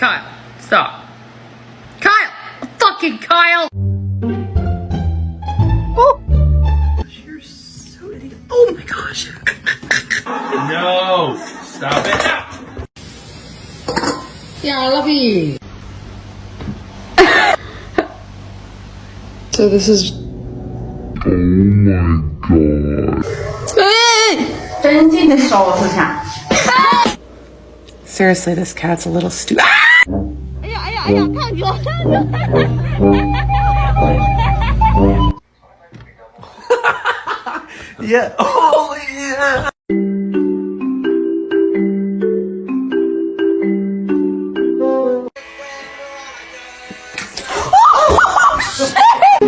Kyle, stop. Kyle! Fucking Kyle! Oh! You're so idiot. Oh my gosh. No! Stop it now! Yeah, I love you. So this is... Oh my god. Seriously, this cat's a little stupid. Yeah. Oh, yeah.